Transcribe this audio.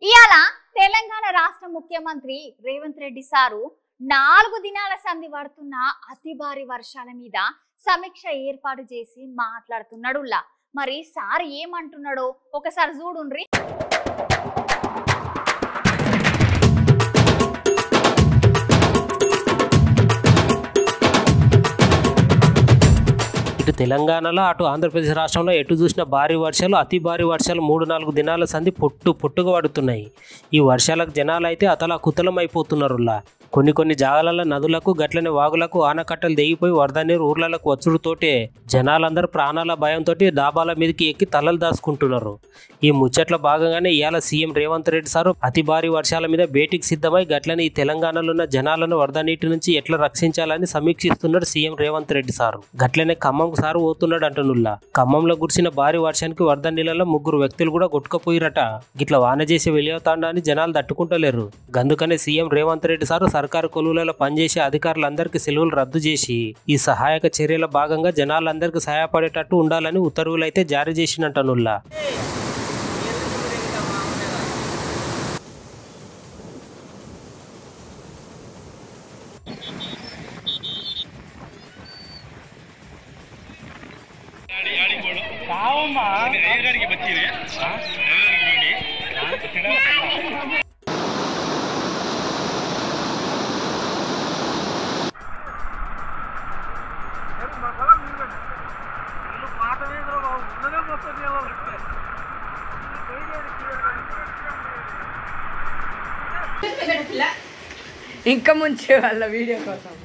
ఇయాల తెలంగాణ రాష్ట్ర ముఖ్యమంత్రి రేవంత్ రెడ్డి సారు 4 దినాల సంధి పడుతున్న అతి భారీ వర్షాల మీద సమీక్ష ఏర్పాటు చేసి మాట్లాడుతున్నాడులా. మరి సార్ ఏమంటున్నాడో ఒకసారి చూడుండ్రి. ఇటు తెలంగాణలో అటు ఆంధ్రప్రదేశ్ రాష్ట్రంలో ఎటు చూసిన భారీ వర్షాలు అతి భారీ వర్షాలు 3-4 దినాల సంధి పుట్టుగా పడుతున్నాయి. ఈ వర్షాలకు జనాలు అయితే అతలాకుతలం అయిపోతున్నారులా. కొన్ని జాగాలలో నదులకు గట్లనే వాగులకు ఆనకట్టలు దిగిపోయి వరద నీరు ఊర్లకు వచ్చుడుతోటే జనాలందరూ ప్రాణాల భయంతో డాబాల మీదకి ఎక్కి తలలు దాచుకుంటున్నారు. ఈ ముచ్చట్ల భాగంగానే ఇవాళ సీఎం రేవంత్ రెడ్డి సారు అతి భారీ వర్షాల మీద భేటీకి సిద్ధమై గట్లనే ఈ తెలంగాణలో ఉన్న జనాలను వరద నీటి నుంచి ఎట్లా రక్షించాలని సమీక్షిస్తున్నాడు సీఎం రేవంత్ రెడ్డి సారు. గట్లనే ఖమ్మం సారు పోతున్నాడు అంటునుల్లా. ఖమ్మంలో కురిసిన భారీ వర్షానికి వరద నీళ్ళలో 3 వ్యక్తులు కూడా కొట్టుకుపోయిరట. గిట్ల వాన చేసి వెళ్ళవుతాండా అని జనాలు తట్టుకుంటలేరు. అందుకనే సీఎం రేవంత్ రెడ్డి సారు సర్కారు కొలువులలో పనిచేసే అధికారులందరికీ సెలవులు రద్దు చేసి ఈ సహాయక చర్యల భాగంగా జనాలందరికీ సహాయపడేటట్టు ఉండాలని ఉత్తర్వులు అయితే జారీ చేసినట్టనుల్లా. ఇంకా ముంచే వాళ్ళ వీడియో కోసం